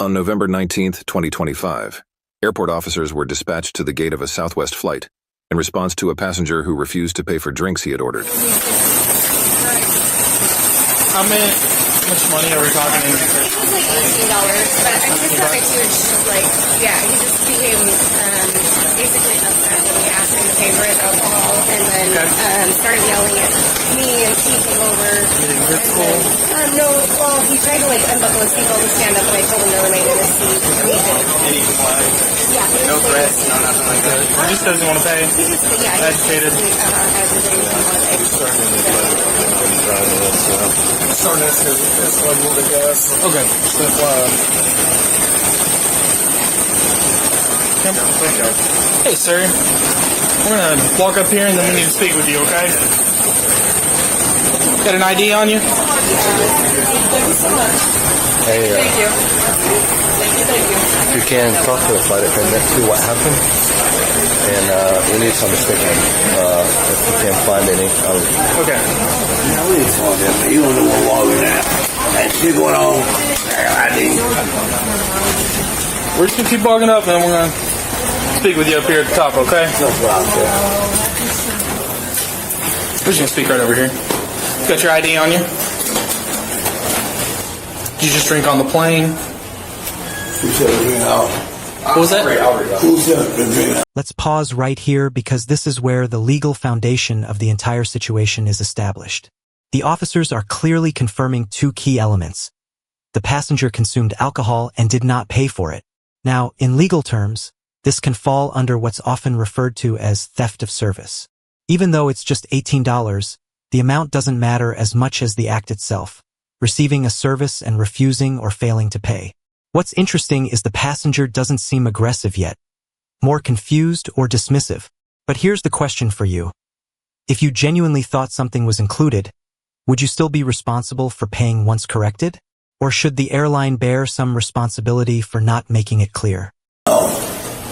On November 19, 2025, airport officers were dispatched to the gate of a Southwest flight in response to a passenger who refused to pay for drinks he had ordered. How much money are we talking? It was like $18, but I just got a huge, he just became basically upset when we asked him to pay for his alcohol, and then started yelling at me, and he came over. No, well, he tried to unbuckle his seatbelt and stand up, and I told him to remain in his seat, and he did. Any compliance? Yeah. No threats, no nothing like that? He just doesn't want to pay? He just, agitated? Starting to escalate, I guess. Okay. Hey, sir. We're going to walk up here and then we need to speak with you, okay? Got an ID on you? Hey, Thank you. you can talk to the flight attendant, see what happened, and we need some statement. If you can't find any, Okay. You don't know what wrong with that. That shit going on. We're just going to keep walking up and then we're going to speak with you up here at the top, okay? We're just going to speak right over here. Got your ID on you? Did you just drink on the plane? What was that? Let's pause right here because this is where the legal foundation of the entire situation is established. The officers are clearly confirming two key elements. The passenger consumed alcohol and did not pay for it. Now, in legal terms, this can fall under what's often referred to as theft of service. Even though it's just $18, the amount doesn't matter as much as the act itself, receiving a service and refusing or failing to pay. What's interesting is the passenger doesn't seem aggressive yet, more confused or dismissive. But here's the question for you. If you genuinely thought something was included, would you still be responsible for paying once corrected? Or should the airline bear some responsibility for not making it clear?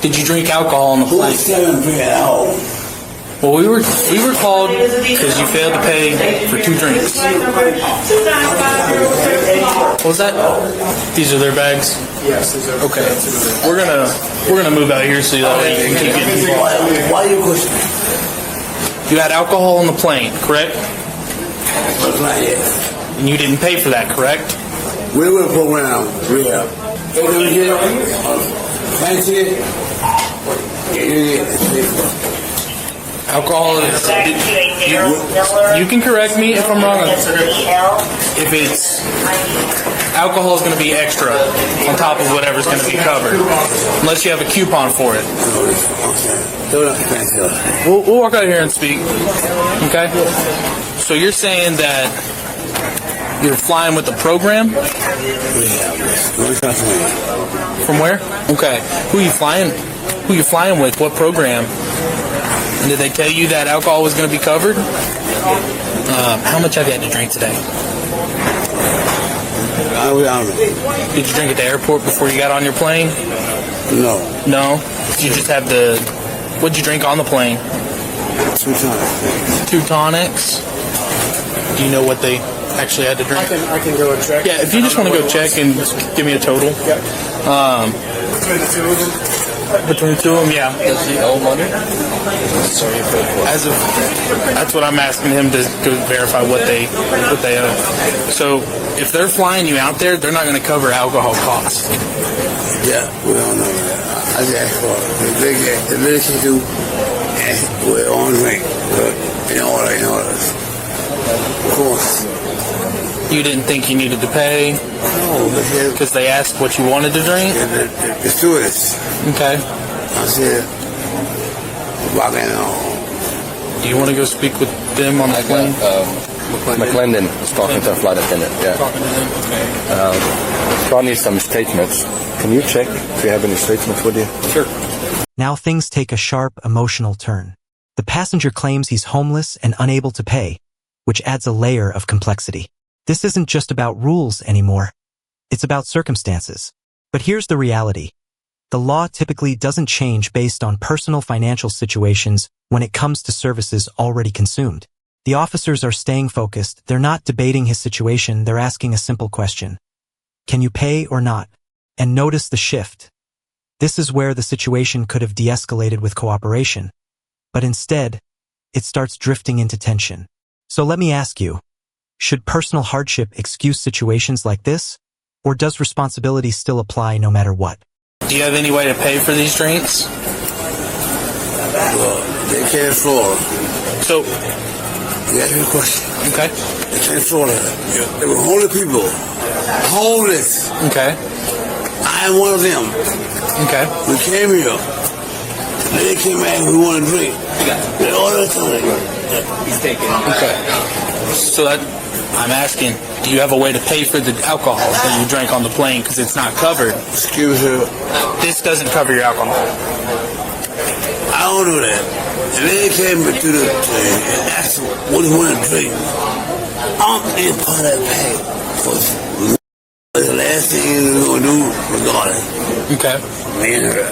Did you drink alcohol on the plane? Well, we were called because you failed to pay for 2 drinks. What was that? These are their bags? Yes, these are. Okay. We're gonna move out here so that way you can keep getting people. Why are you questioning? You had alcohol on the plane, correct? And you didn't pay for that, correct? We were programmed. Fancy Alcohol is... You can correct me if I'm wrong. If it's... Alcohol is going to be extra on top of whatever's going to be covered. Unless you have a coupon for it. We'll walk out here and speak. Okay? So you're saying that you're flying with the program? From where? Okay. Who are you flying with? What program? And did they tell you that alcohol was going to be covered? How much have you had to drink today? Did you drink at the airport before you got on your plane? No. No? Did you just have what'd you drink on the plane? 2 tonics. 2 tonics? Do you know what they actually had to drink? I can go and check. Yeah, if you just want to go check and give me a total. Yep. Between the 2 of them? Between the 2 of them, yeah. does he owe money? That's what I'm asking him to go verify what they owe. So if they're flying you out there, they're not going to cover alcohol costs. Yeah, we don't know that. I just asked for the ability to, and we're on drink. In order. Of course. You didn't think you needed to pay? No, because they asked what you wanted to drink? The stewardess. Okay. I said, walking on. Do you want to go speak with them on the plane? McClendon is talking to a flight attendant, yeah. Talking to them? Okay. Probably need some statements. Can you check if you have any statements with you? Sure. Now things take a sharp, emotional turn. The passenger claims he's homeless and unable to pay, which adds a layer of complexity. This isn't just about rules anymore. It's about circumstances. But here's the reality. The law typically doesn't change based on personal financial situations when it comes to services already consumed. The officers are staying focused. They're not debating his situation. They're asking a simple question. Can you pay or not? And notice the shift. This is where the situation could have de-escalated with cooperation, but instead, it starts drifting into tension. So let me ask you, should personal hardship excuse situations like this, or does responsibility still apply no matter what? Do you have any way to pay for these drinks? Well, they came in Florida. So, You asked me a question. okay. They came in Florida. They were homeless people. Homeless. Okay. I am one of them. Okay. We came here. They came back and we want to drink. They ordered something. Okay. So I'm asking, do you have a way to pay for the alcohol that you drank on the plane because it's not covered? Excuse me. This doesn't cover your alcohol. I don't know that. And they came to the and asked what do you want to drink. I'm in part of that pay. For the last thing we're going to do regardless. Okay. Me and her.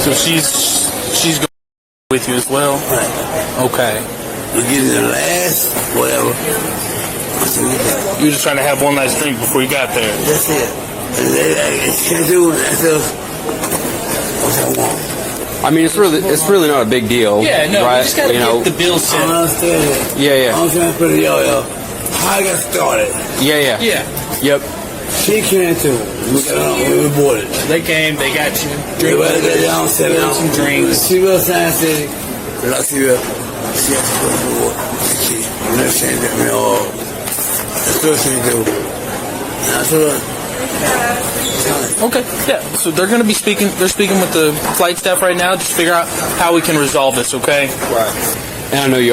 So she's going with you as well? Right. Okay. We're getting the last whatever. You were just trying to have one last drink before you got there. That's it. And they can't do it. That's just what I want. I mean, it's really not a big deal. Yeah, no, right? you just gotta get the bill I set. don't understand it. Yeah. I'm trying to put it, yo. How I got started. Yeah. Yeah. Yep. She came too. We boarded. They came, they got you. They went to get down, sit down. Some drinks. She was Science City. She has to go to work. She never changed it. That's what she do. And I told her, Okay, yeah. So they're going to be speaking. They're speaking with the flight staff right now. Just figure out how we can resolve this. Okay. Right. And I know you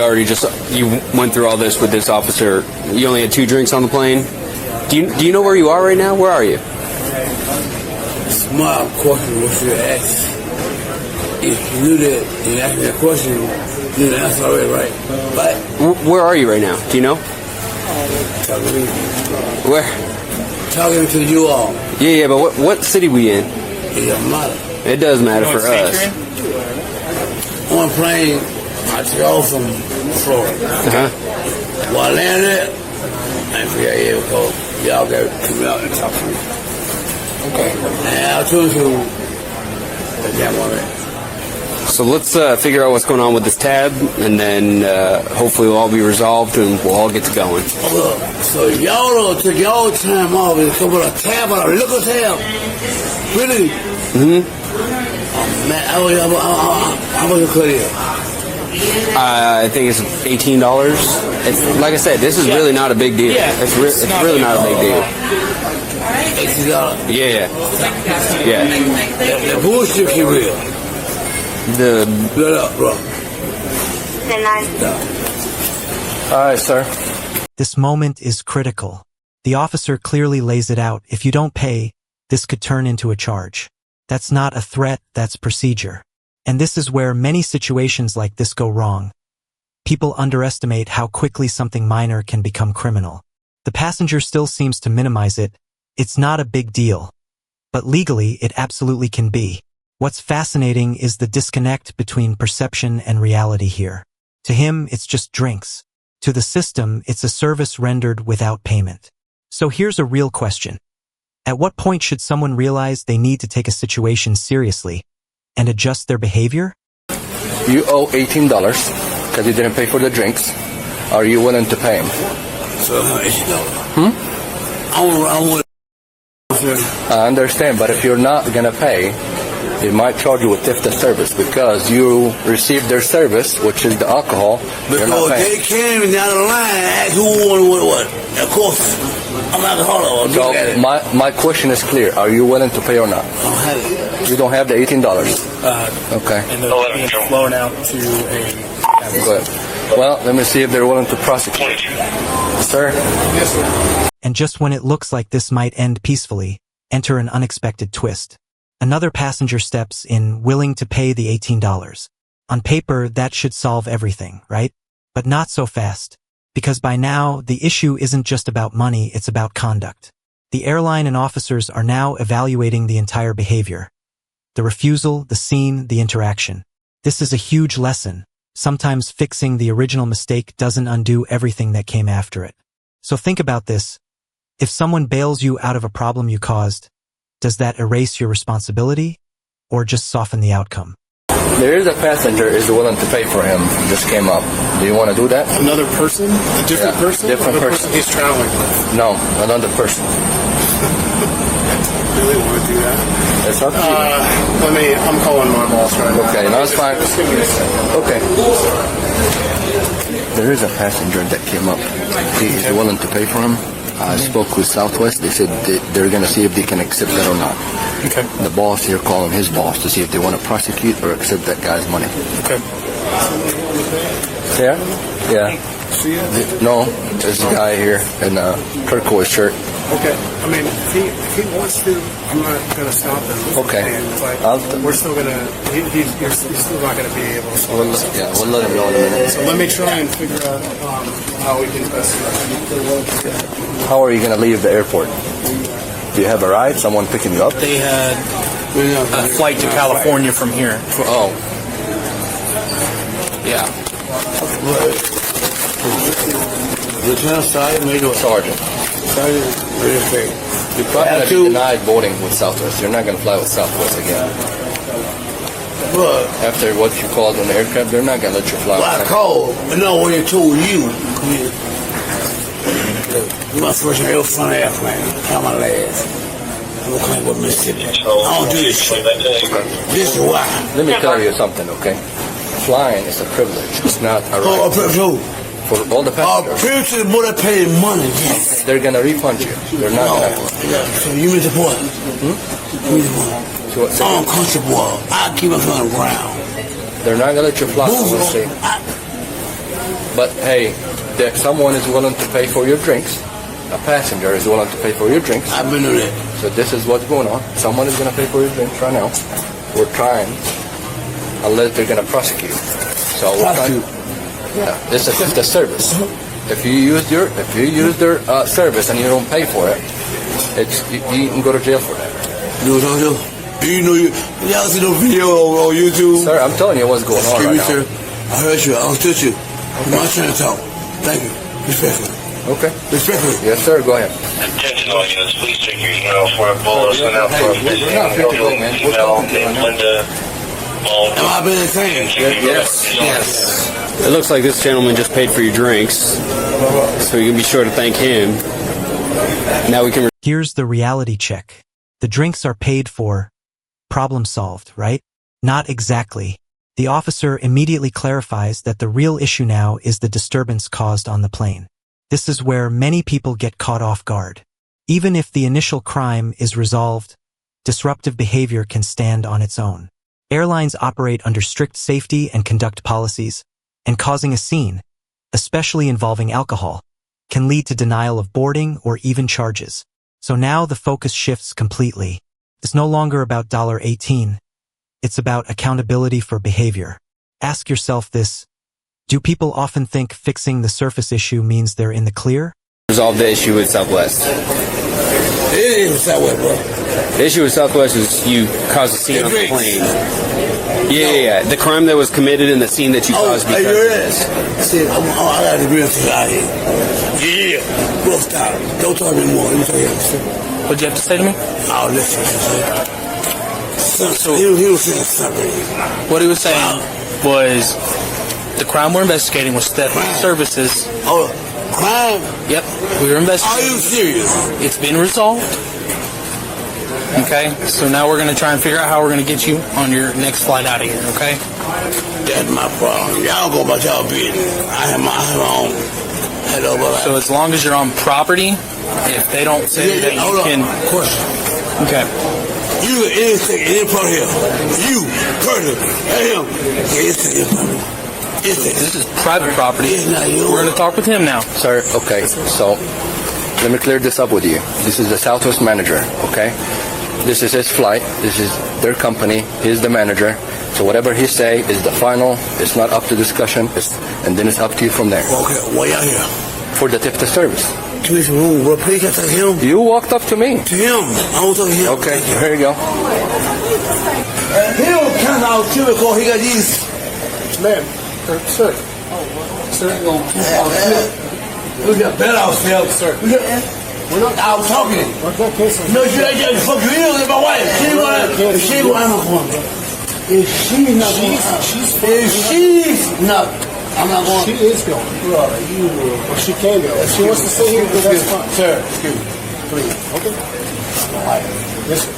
went through all this with this officer. You only had 2 drinks on the plane. Do you know where you are right now? Where are you? smart question what you ask. If you knew that and asked me a question, you know that's already right. But Where are you right now? Do you know? talking to me. Where? Talking to you all. Yeah, but what city we in? It doesn't matter. It does matter You know for what us. state you're in? On a plane, I took off from Florida. Uh-huh. Well, I landed, I forgot here because y'all got to come out and talk to me. Okay. And I told you the damn woman. So let's figure out what's going on with this tab, and then hopefully it'll all be resolved, and we'll all get to going. Look, so y'all took y'all time off and come with a tab on a liquor tab. Really? Mm-hmm. Oh, man, how much you cut it? I think it's $18. It's, like I said, this is really not a big deal. Yeah, it's really not a big deal. $18. Yeah. The bullshit is real. Blood up, bro. All right, sir. This moment is critical. The officer clearly lays it out. If you don't pay, this could turn into a charge. That's not a threat, that's procedure. And this is where many situations like this go wrong. People underestimate how quickly something minor can become criminal. The passenger still seems to minimize it. It's not a big deal. But legally, it absolutely can be. What's fascinating is the disconnect between perception and reality here. To him, it's just drinks. To the system, it's a service rendered without payment. So here's a real question. At what point should someone realize they need to take a situation seriously and adjust their behavior? You owe $18 because you didn't pay for the drinks. Are you willing to pay him? So, I want I understand, but if you're not going to pay, they might charge you with theft of service because you received their service, which is the alcohol. You're not because paying. they came down the line and asked who wanted what. Of course, I'm alcoholic. Look at it. So my question is clear. Are you willing to pay or not? I don't have it. You don't have the $18. Okay. And they're being flown out to a... Go ahead. Well, let me see if they're willing to prosecute. Sir? And just when it looks like this might end peacefully, enter an unexpected twist. Another passenger steps in, willing to pay the $18. On paper, that should solve everything, right? But not so fast. Because by now, the issue isn't just about money, it's about conduct. The airline and officers are now evaluating the entire behavior. The refusal, the scene, the interaction. This is a huge lesson. Sometimes fixing the original mistake doesn't undo everything that came after it. So think about this. If someone bails you out of a problem you caused, Does that erase your responsibility or just soften the outcome? There is a passenger is willing to pay for him. Just came up. Do you want to do that? Another person? A different Yeah, person? different Another person. he's traveling with. No, another person. Really want to do that? It's up to you. I'm calling my boss right now. Okay, no, it's fine. Just give me a second. Okay. There is a passenger that came up. He is willing to pay for him. I spoke with Southwest. They said they're going to see if they can accept that or not. Okay. The boss here calling his boss to see if they want to prosecute or accept that guy's money. Okay. Yeah? Yeah. See ya. No, there's a guy here in a turquoise shirt. Okay. I mean, if he wants to, I'm not going to stop him. Okay. But we're still going to, you're still not going to be able to stop him. We'll let him know in a minute. So let me try and figure out how we can best do that. How are you going to leave the airport? Do you have a ride? Someone picking you up? They had a flight to California from here. Oh. Yeah. Lieutenant Sergeant, Major Sergeant. Sergeant, Major Faye. You're probably going to be denied boarding with Southwest. You're not going to fly with Southwest again. But After what you called on the aircraft, they're not going to let you fly. I called, but no, when they told you, my first air front airplane, I'm my last. I'm gonna claim what Mississippi. I don't do this shit. This is why. Let me tell you something, okay? Flying is a privilege. It's not a Oh, right. who? For all the passengers, Previously, the boy paid money, yes. they're going to refund you. They're not No, going to. yeah, so you mean the boy? You mean the boy? I'm uncomfortable. I keep my foot on the ground. They're not going to let you fly. I Move will on. say. But hey, someone is willing to pay for your drinks. A passenger is willing to pay for your drinks. I've been doing that. So this is what's going on. Someone is going to pay for your drinks right now. We're trying, unless they're going to prosecute. So we're trying. Yeah, it's a service. If you use their service and you don't pay for it, you can go to jail for that. You know what I'm saying? Y'all see no video on YouTube? Sir, I'm telling you what's going on right now. Sir. I heard you. I understood you. It's my turn to talk. Thank you. Respectfully. Okay. Respectfully. Yes, sir. Go ahead. Attention all units, please check your email for a bullet sent out for a We're not free to go, man. We're email talking to you named right now. Linda. Am I being insane? Yes. It looks like this gentleman just paid for your drinks, so you can be sure to thank him. Now we can. Here's the reality check. The drinks are paid for. Problem solved, right? Not exactly. The officer immediately clarifies that the real issue now is the disturbance caused on the plane. This is where many people get caught off guard. Even if the initial crime is resolved, disruptive behavior can stand on its own. Airlines operate under strict safety and conduct policies, and causing a scene, especially involving alcohol, can lead to denial of boarding or even charges. So now the focus shifts completely. It's no longer about $18. It's about accountability for behavior. Ask yourself this. Do people often think fixing the surface issue means they're in the clear? Resolve the issue with Southwest. It is Southwest, bro. The issue with Southwest is you caused a scene on the plane. Yeah. The crime that was committed in the scene that you caused Hey, because you of heard this. that? I said, I got the real thing out here. Yeah. We'll stop. Don't talk anymore. Let me tell you. What'd you have to say to me? Oh, listen. So he was saying something. What he was saying was the crime we're investigating was theft of services. Oh, crime? Yep, we were Are investigating. you serious? It's been resolved. Okay, so now we're going to try and figure out how we're going to get you on your next flight out of here, okay? That's my problem. Y'all go about y'all business. I have my own. Hello, brother. So as long as you're on property, if they don't say that Hold you on. can... Question. Okay. You any part here. You, Curtis, and him. This is private property. It's not yours. We're going to talk with him now. Sir, okay, so let me clear this up with you. This is the Southwest manager, okay? This is his flight. This is their company. He's the manager. So whatever he say is the final. It's not up to discussion. And then it's up to you from there. Okay, why y'all here? For the tip to service. To his room, bro. Please talk to him. You walked up to me. To him. I want to talk to him. Okay, here you go. He don't count out too because he got these. Ma'am, sir. Sir, We got better ourselves. Sir. I'm talking. No, she ain't just fuck you. You my wife. She wanna come. If she's not going, I'm not going. She is going. Well, she can go. If she wants to stay here, that's fine. Sir, excuse me. Please. Okay. Yes, sir.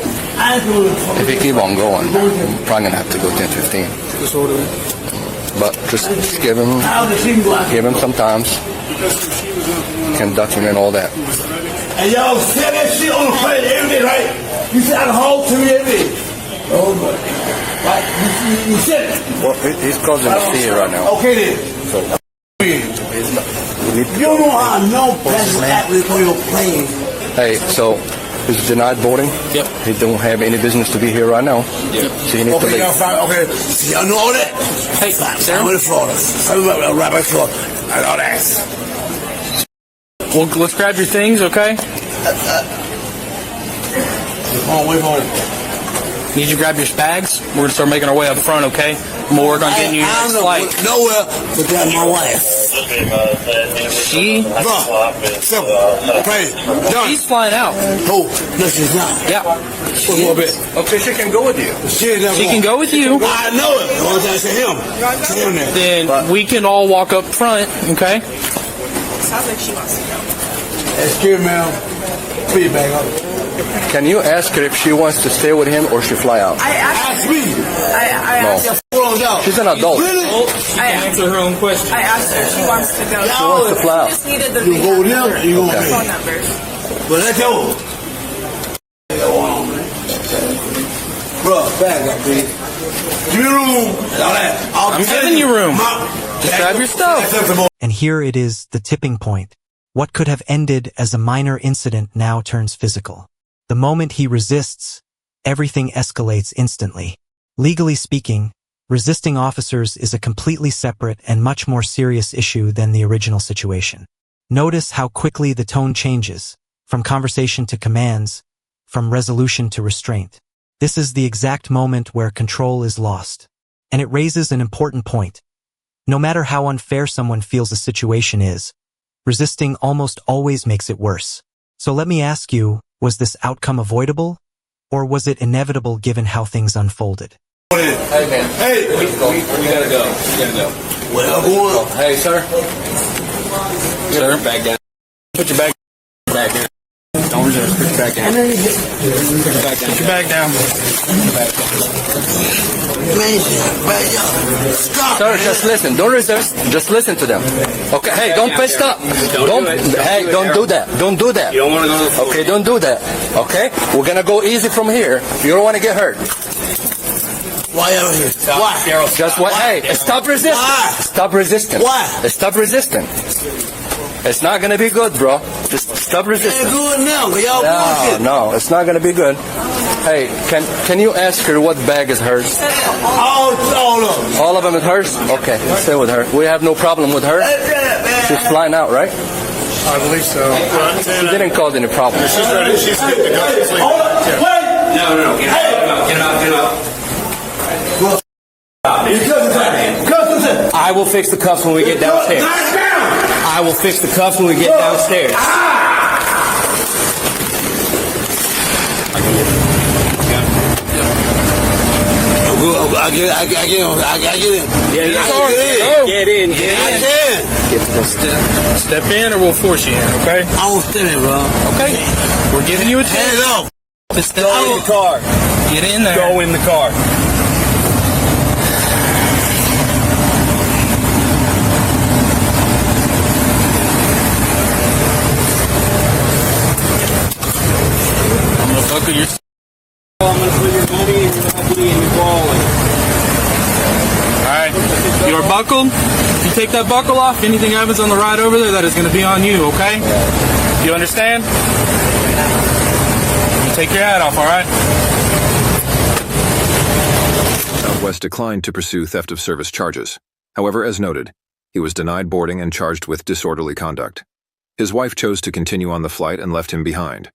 If we keep on going, I'm probably gonna have to go 10-15. Just order it. But just give him some time. Can document all that. And y'all say that shit on the plane every day, right? You say alcohol to me every day. Oh, my. Right? You said it. Well, he's causing a fear right now. Okay, then. So, You don't know how I know that's happening on your plane. hey, so he's denied boarding. Yep. He don't have any business to be here right now. Yep. So he needs to Okay, leave. y'all fine. Okay. See, y'all know all that? Hey, I'm in Florida. I'm right by Florida. I know that. well, let's grab your things, okay? Wait for it. Need you to grab your bags. We're gonna start making our way up front, okay? We'll work on getting you your I next don't flight. know nowhere but that my wife. She? Bro, simple. Pray. Done. She's flying out. Oh, no, she's not. Yeah. A little bit. Okay, she can go with you. She She can go with you. I know it. The only time I say him. To him there. Then we can all walk up front, okay? Sounds like she wants to go. Excuse me, ma'am. Put your bag up. Can you ask her if she wants to stay with him or she fly out? I Ask me. asked No. She's an adult. Really? She can answer her own question. I asked her. She wants to go. She wants to fly out. Just needed the You go with him, or you go with me? phone numbers. But let's go. Bro, bag up, please. Give me room. All that. I'm giving you room. Just grab your stuff. And here it is, the tipping point. What could have ended as a minor incident now turns physical. The moment he resists, everything escalates instantly. Legally speaking, resisting officers is a completely separate and much more serious issue than the original situation. Notice how quickly the tone changes, from conversation to commands, from resolution to restraint. This is the exact moment where control is lost. And it raises an important point. No matter how unfair someone feels a situation is, resisting almost always makes it worse. So let me ask you, was this outcome avoidable? Or was it inevitable given how things unfolded? Hey, man. Hey, We gotta go. where I'm going? Hey, sir. Sir? Put your bag down. Put your bag Back down. Don't resist. Put your bag down. Put your bag down. Put your bag down. Stop. Sir, just listen. Don't resist. Just listen to them. Okay. Hey, don't push stop. Don't. Hey, don't do that. Don't do that. You don't want to go to the floor. Okay, don't do that. Okay? We're gonna go easy from here. You don't want to get hurt. Why out here? Why? Just what? Hey, stop resisting. Why? Stop resisting. Why? Stop resisting. It's not gonna be good, bro. Just stop It's resisting. good now, but y'all No, bullshit. no, it's not gonna be good. Hey, can you ask her what bag is hers? All of them. All of them is hers? Okay, stay with her. We have no problem with her. She's flying out, right? I believe so. She didn't cause any problems. She's ready. She's good to go. She's leaving. Hold on. Wait. No. Get out. I will fix the cuffs when we get downstairs. I will fix the cuffs when we get downstairs. I get in. Get in. I can. Step in or we'll force you in, okay? I won't stay there, bro. Okay. We're giving you a Hands chance off. to step Go in the car. Get in there. Go in the car. I'm gonna buckle your... I'm gonna put your money in your wallet. Alright. You are buckled. If you take that buckle off, anything happens on the ride over there, that is gonna be on you, okay? You understand? You take your hat off, alright? Southwest declined to pursue theft of service charges. However, as noted, he was denied boarding and charged with disorderly conduct. His wife chose to continue on the flight and left him behind.